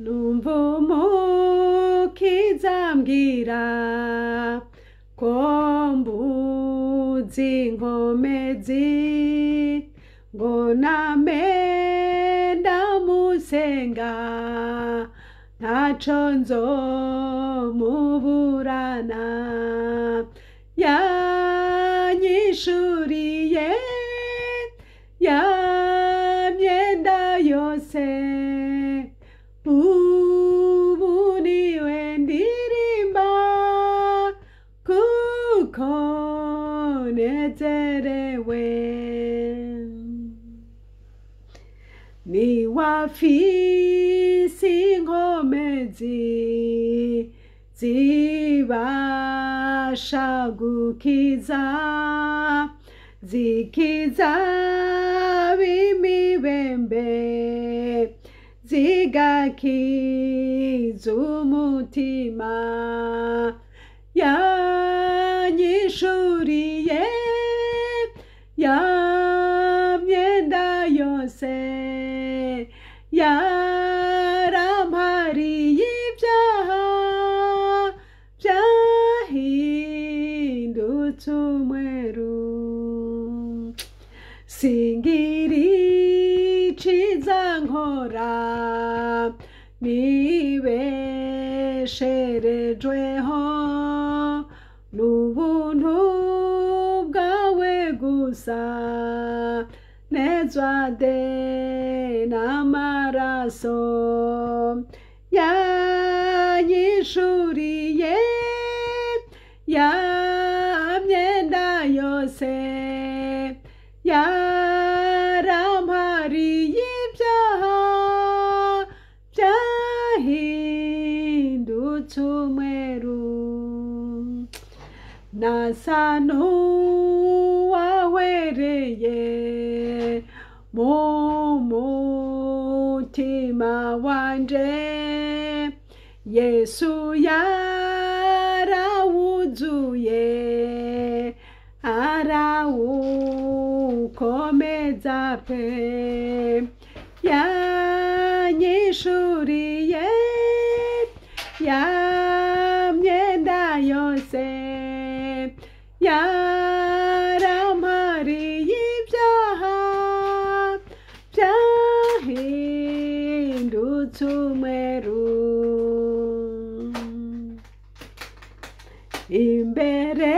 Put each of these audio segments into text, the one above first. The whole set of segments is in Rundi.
numva umukiza ambwira ko mbuzi inkomezi ngo name ndamusenga ntaco nzomuburana yanyishuriye ya myenda yose ubu niwe ndirimba kuko nezerewe niwafise inkomezi zibasha gukiza zikiza bimibembe zigakiza umutima yanyishuriye ya myenda yose yarampariye ibyaha byahindutse umweru singiri ciza nkora nibesherejweho n'ubuntu bwawe gusa nezwa de n'amaraso yanyishuriye ya myenda yose yarampariye ibyaha byahindutse umweru nasa n'uwahwereye mu mutima wanje Yesu yarawuzuye arawukomeza pe yanyishuriye ya myenda yose yarampariye ibyaha byahindutse umweru imbere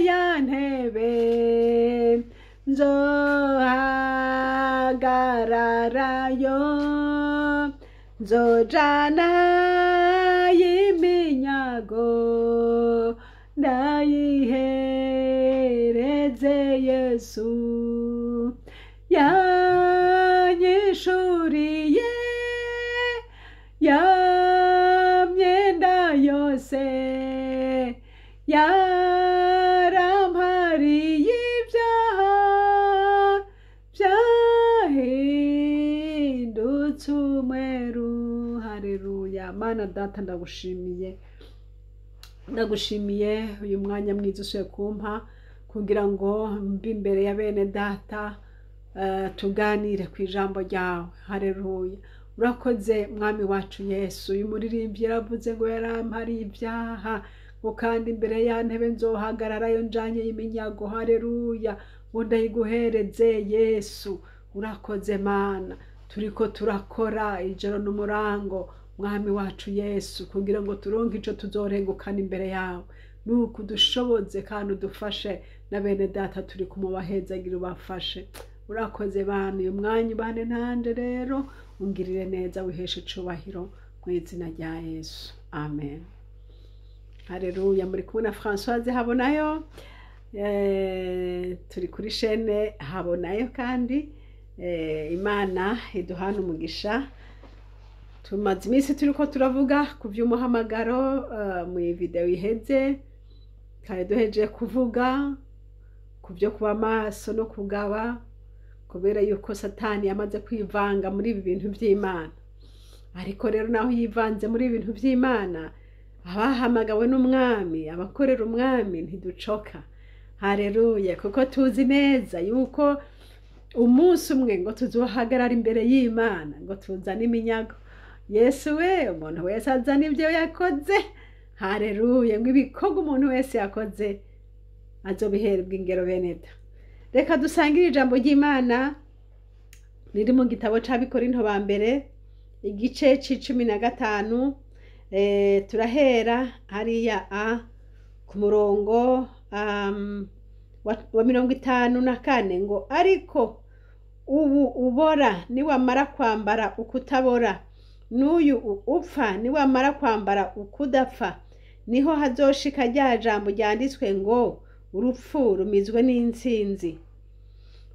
ya ntebe nzohagararayo nzojana y'iminyago ndayihereze Yesu yanyishuriye ya myenda yose yarampariye ibyaha byahindutse umweru haleluya mana data ndagushimiye uyu mwanya mwiza usuye kumpa kugira ngo mbe imbere ya bene data tuganire ku ijambo ryawe haleluya urakoze mwami wacu Yesu uyu muririmbyi yaravuze ngo yarampariye ibyaha ngo kandi imbere ya ntebe nzohagararayo njanye y'iminyago haleluya ngo ndayiguhereze Yesu urakoze mana turiko turakora ijoro n'umurango mwami wacu Yesu kugira ngo turonke ico tuzorengukana imbere yawe nuko dushoboze kandi udufashe na bene data turi kumubahezagira ubafashe urakoze bana uyu mwanya ubane nanje rero ungirire neza wiheshe icubahiro mu izina rya Yesu amen haleluya muri kumwe na Françoise Habonayo turi kuri chaine Habonayo kandi Imana iduhana umugisha tumaze iminsi turiko turavuga ku by'umuhamagaro mu video iheze kandi duheje kuvuga ku byo kuba maso no kugaba kubera yuko satani yamaze kwivanga muri ibi bintu by'Imana ariko rero naho yivanze muri ibintu by'Imana abahamagawe n'umwami abakorera umwami ntiducoka haleluya kuko tuzi neza yuko umunsi umwe ngo tuzohagarara imbere y'Imana ngo tuzane iminyago. Yesu we, umuntu wese azana ibyo yakoze. Haleluya, ngo ibikorwa umuntu wese yakoze azobiherwa ingero beneda. Reka dusangire ijambo ry'Imana riri mu gitabo c'Abikorinto ba mbere igice c'15. Turahera hariya ku murongo wa 54 ngo ariko ubu ubora niwamara kwambara ukutabora, n'uyu upfa niwamara kwambara ukudapfa, niho hazoshika rya jambo ryanditswe ngo urupfu rumizwe n'intsinzi.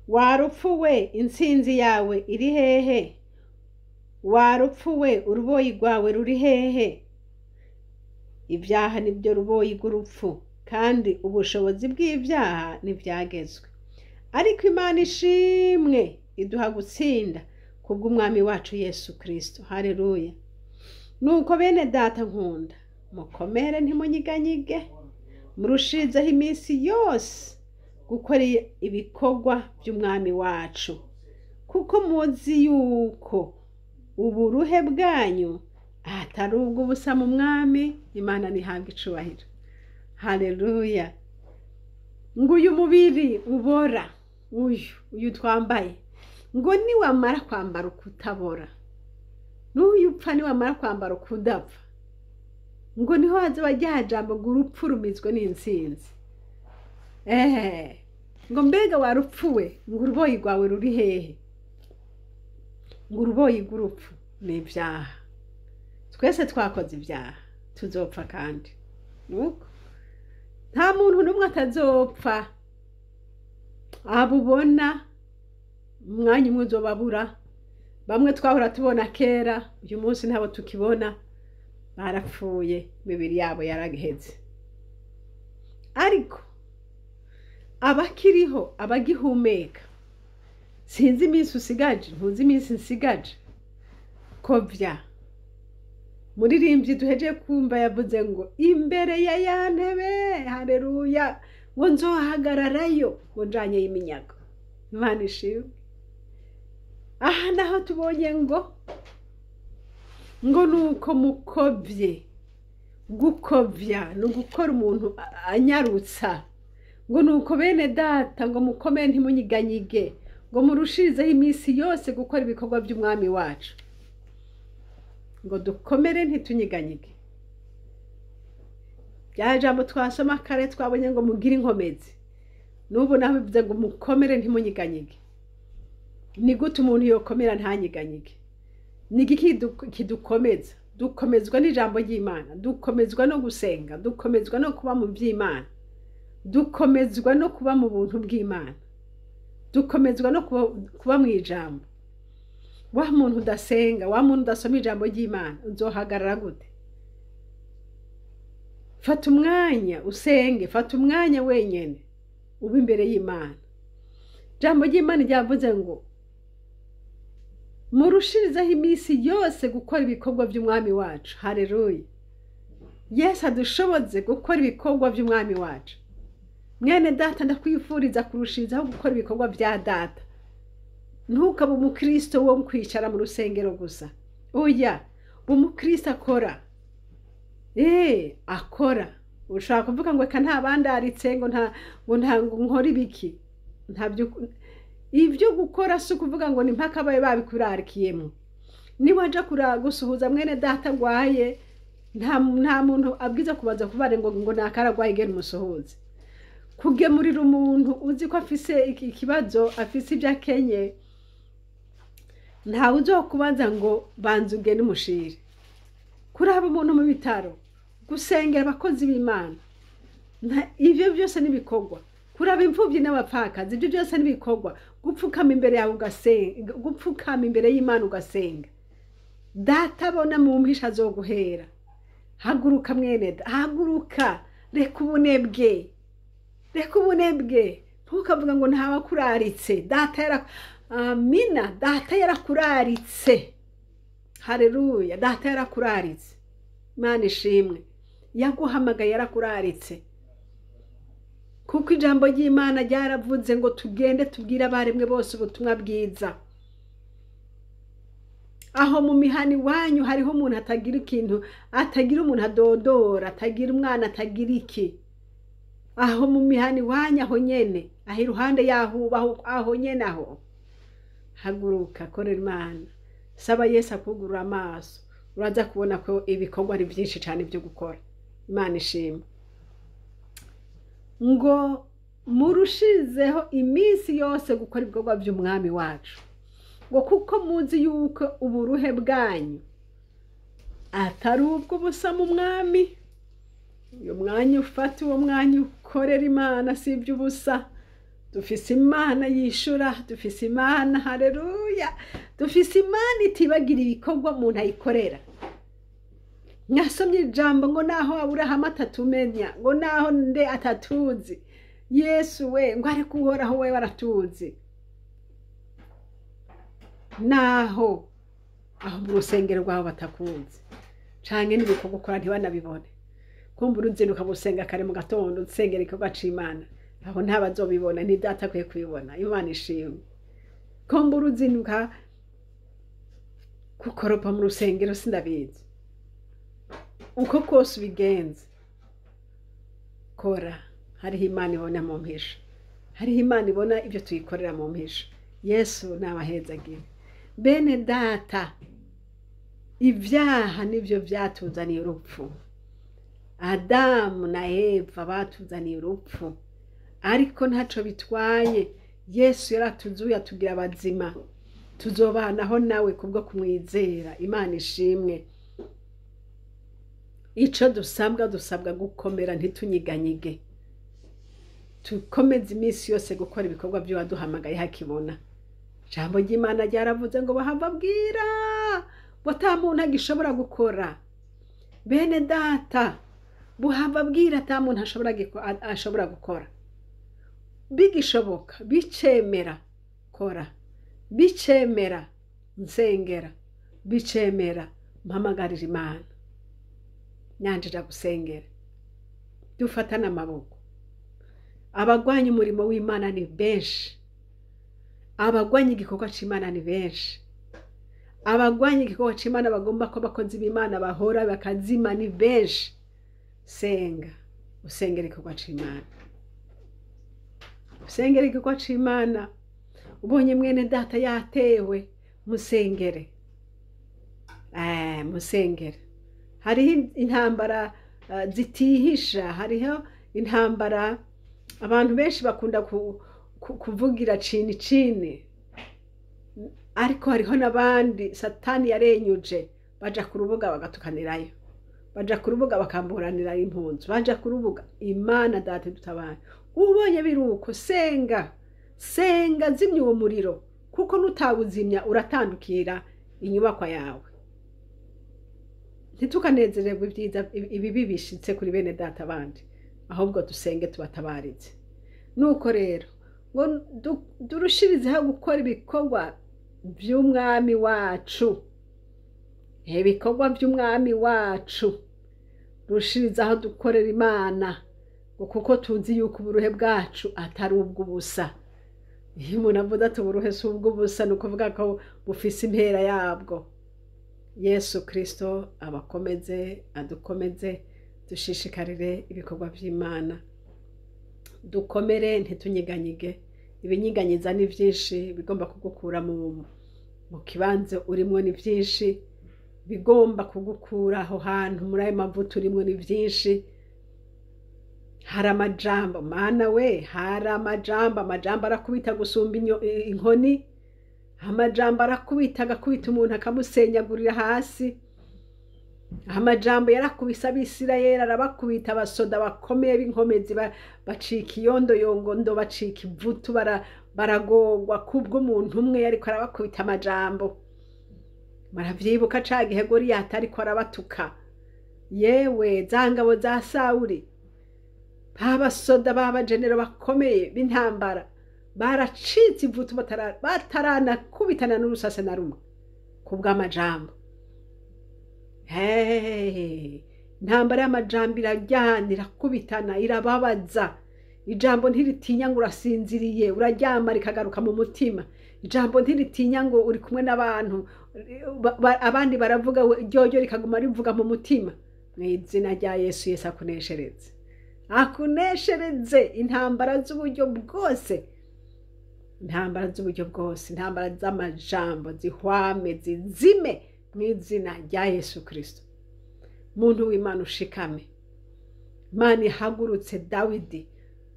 Warupfu we, intsinzi yawe iri hehe? Warupfu we, uruboyi rwawe ruri hehe? Ibyaha nibyo ruboyi rw'urupfu, kandi ubushobozi bw'ibyaha ntibyagezwe. Ariko Imana ishimwe iduha gutsinda kubw'umwami wacu Yesu Kristo. Haleluya. Nuko bene data nkunda, mukomere ntimunyiganyige, murushizeho iminsi yose gukora ibikorwa by'umwami wacu, kuko muzi yuko uburuhe bwanyu atari ubw'ubusa mu mwami. Imana nihabwe icubahiro. Haleluya. Ngo uyu mubiri ubora, uyu twambaye, ngo niwamara kwambara ukutabora, n'uyu upfa niwamara kwambara ukudapfa, ngo niho hazoba rya jambo ngo urupfu rumizwe n'intsinzi. Ngo mbega warupfuwe, ngo uruboyi rwawe ruri hehe? Ngo uruboyi rw'urupfu ni ibyaha. Twese twakoze ibyaha, tuzopfa kandi. Nuko nta muntu n'umwe atazopfa. Abubona umwanya umwe uzobabura. Bamwe twahora tubona kera, uyu munsi ntabo tukibona, barapfuye, imibiri yabo yaragiheze. Ariko abakiriho, abagihumeka, sinzi iminsi usigaje, ntuzi iminsi nsigaje, kovya. Muririmbyi duheje kumva yavuze ngo imbere ya ya ntebe, haleluya, ngo nzohagararayo ngo njanye iminyago. Imana ishimwe. Aha naho tubonye ngo nuko mukovye. Gukovya no gukora umuntu anyarutsa. Ngo nuko bene data ngo mukomere ntimunyiganyige, ngo murushirizeho iminsi yose gukora ibikorwa by'umwami wacu. Ngo dukomere ntitunyiganyige. Bya jambo twasoma kare twabonye ngo mugire inkomezi. Nubu naho bivuze ngo mukomere ntimunyiganyige. Ni gute umuntu yokomera ntanyiganyige? Ni iki kidukomeza? Dukomezwa n'ijambo ry'Imana, dukomezwa no gusenga, dukomezwa no kuba mu by'Imana, dukomezwa no kuba mu buntu bw'Imana, dukomezwa no kuba mu ijambo. Wa muntu udasenga, wa muntu udasoma ijambo ry'Imana, uzohagarara gute? Fata umwanya usenge, fata umwanya wenyene ube imbere y'Imana. Ijambo ry'Imana ryavuze ngo murushirizeho iminsi yose gukora ibikorwa by'umwami wacu. Haleluya. Yesu adushoboze gukora ibikorwa by'umwami wacu. Mwene data ndakwifuriza kurushirizaho gukora ibikorwa bya data. Ntukabe umukristo wo kwicara mu rusengero gusa. Oya, umukristo akora. Akora. Ushaka kuvuga ngo eka nta bandaritse ngo nta nkora ibiki. Ibyo gukora si ukuvuga ngo ni mpaka babe babikurarikiyemo. Niwaja gusuhuza mwene data gwaye, nta muntu abwiza kubaza kubare ngo nakaragwaye gene umusuhuze. Kugemurira umuntu uzi ko afise ikibazo, afise ibya kenye, nta uzokubaza ngo banzuge n'umushire. Kuraba umuntu mu bitaro, gusengera abakozi b'Imana, ivyo byose nibikorwa. Kuraba imfuvyi n'abapfakazi, ibyo byose nibikorwa. Gupfukama imbere yawe ugasenga, gupfukama imbere y'Imana ugasenga. Data abona mu mpisha azoguhera. Haguruka mwene, haguruka, reka ubunebwe. Reka ubunebwe. Ntukavuga ngo ntabakuraritse. Data Amina, data yarakuraritse. Haleluya, data yarakuraritse. Imana ishimwe. Yaguhamagaye yarakuraritse. kuko ijambo ry'Imana ryaravuze ngo tugende tubwire abaremwe bose ubutumwa bwiza. Aho mu mihani wanyu hariho umuntu atagira ikintu, atagira umuntu adodora, atagira umwana, atagira iki. Aho mu mihani wanyu aho nyene, aho iruhande yaho aho nyene aho. Haguruka korera Imana. Saba Yesu akugurura amaso. Uraza kubona ko ibikorwa ari byinshi cyane byo gukora. Imana ishimwe. Ngo murushizeho iminsi yose gukora ibikorwa by'umwami wacu. Ngo kuko muzi yuko uburuhe bwanyu atari ubwo busa mu mwami. Uyo mwanya ufata uwo mwanya ukorera Imana si iby'ubusa. Dufise Imana yishura, dufise Imana, haleluya, dufise Imana itibagira ibikorwa umuntu ayikorera. Nyasomye ijambo ngo naho Aburahamu atatumenya, ngo naho nde atatuzi, Yesu we ngo ariko uhoraho we waratuzi. Naho aho mu rusengero rwaho batakunze, canke n'ibikorwa ukora ntibanabibone. Kumva uruzinduka gusenga kare mu gatondo usengera igikorwa c'Imana, aho ntabazobibona, ni data kwiye kubibona. Imana ishimwe. Kumva uruzinduka gukoropa mu rusengero sindabizi. Uko kose ubigenze, kora. Hariho Imana ibona mu mpisha, hariho Imana ibona ibyo tuyikorera mu mpisha. Yesu nabahezagire. Bene data, ibyaha nibyo byatuzaniye urupfu. Adamu na Eva batuzaniye urupfu, ariko ntaco bitwaye. Yesu yaratuzuye atugira abazima, tuzobanaho nawe kubwo kumwizera. Imana ishimwe. Ico dusabwa gukomera ntitunyiganyige. Tukomeze iminsi yose gukora ibikorwa byo waduhamagaye hakibona. Jambo ry'Imana ryaravuze ngo bahava bwira ngo ata muntu agishobora gukora. Bene data, buhava bwira ata muntu ashobora gukora. Bigishoboka, bicemera, kora. Bicemera, nsengera. Bicemera, mpamagarira Imana. Nyanjira gusengera. Dufatana amaboko. Abagwanya umurimo w'Imana ni benshi. Abagwanya igikorwa c'Imana ni benshi. Abagwanya igikorwa c'Imana bagomba ko bakozi b'Imana bahora bakazima ni benshi. Senga, usengera igikorwa c'Imana. Usengera igikorwa c'Imana. Ubonye mwene data yatewe, musengere. Musengere. Hariho intambara zitihisha, hariho intambara abantu benshi bakunda kuvugira cini, ariko hariho n'abandi Satani yarenyuje baja ku rubuga bagatukanirayo, baja ku rubuga bakamburanira impunzu, baja ku rubuga. Imana data dutabara. Ubonye biruko, senga zimya uwo muriro, kuko nutawuzimya uratandukira inyubakwa yawe. Ntitukanezererwe ibyiza ibibi bishitse kuri bene data bandi, ahubwo dusenge tubatabarize. Nuko rero ngo durushirizeho gukora ibikorwa by'umwami wacu. Ibikorwa by'umwami wacu rushirizaho dukorera Imana, ngo kuko tuzi yuko uburuhe bwacu atari ubw'ubusa. Iyo umuntu avuga ati uburuhe si ubw'ubusa, ni ukuvuga ko bufise impera yabwo. Yesu Kristo abakomeze, adukomeze, dushishikarire ibikorwa by'Imana. Dukomere ntitunyiganyige. Ibinyiganyiza ni byinshi, bigomba kugukura mu kibanza urimwo ni byinshi, bigomba kugukura aho hantu muri ayo mavuta urimwo ni byinshi. Hari amajambo, mana we, hari amajambo arakubita gusumba inkoni. Amajambo arakubita agakubita umuntu akamusenyagurira hasi. Amajambo yarakubisa Abisirayeli, arabakubita abasoda bakomeye b'inkomezi, bacika iyondoyongondo, bacika ivutu, baragongwa kubwo umuntu umwe ariko arabakubita amajambo. Maravyibuka ca gihe Goliyati ariko arabatuka. Yewe za ngabo za Sawuli, babasoda b'abajenero bakomeye b'intambara, baracitse ivutu bataranakubitana n'urusase na rumwe kubw'amajambo. Intambara y'amajambo irajyana, irakubitana, irababaza, ijambo ntiritinya ngo urasinziriye uraryama rikagaruka mu mutima, ijambo ntiritinya ngo uri kumwe n'abantu abandi baravuga ryoryo rikaguma rivuga mu mutima. Mu izina rya Yesu, Yesu akuneshereze, akuneshereze intambara z'uburyo bwose, intambara z'uburyo bwose, intambara z'amajambo zihwame zizime mu izina rya Yesu Kristo. Muntu w'Imana ushikame, Imana ihagurutse Dawidi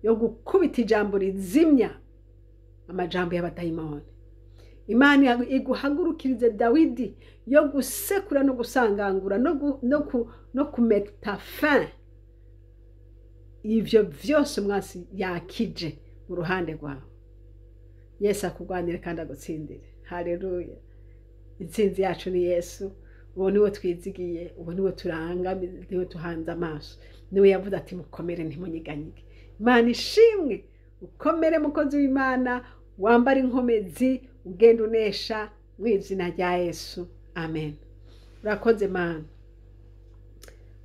yo gukubita ijambo rizimya amajambo y'abadayimoni. Imana iguhagurukirize Dawidi yo gusekura no gusangangura no kumeta fin ivyo vyose umwasi yakije mu ruhande rwawe. Yesu akugwanire kandi agutsindire. Haleluya. Intsinzi yacu ni Yesu. Uwo niwe twizigiye, uwo niwe turanga, niwe tuhanze amaso, niwe yavuze ati mukomere ntimunyiganyige. Imana ishimwe, ukomere mukozi w'Imana, wambara inkomezi, ugenda unesha mu izina rya Yesu. Amen. Urakoze Mana,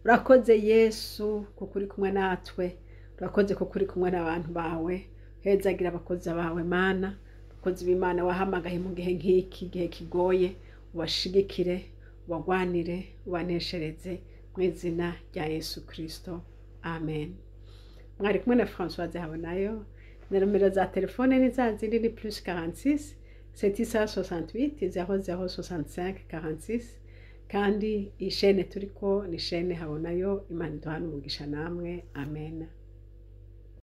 urakoze Yesu kuko uri kumwe natwe, urakoze kuko uri kumwe n'abantu bawe. Hezagira abakozi bawe Mana, abakozi b'Imana wahamagaye mu gihe nk'iki, gihe kigoye, ubashigikire, ubagwanire, ubaneshereze mu izina rya Yesu Kristo. Amen. Mwari kumwe na Françoise Habonayo. Nomero za telefone ni za zindi ni +46 768 0065 46, kandi ishene turiko ni Chaine Habonayo. Imana iduhane umugisha namwe. Amen.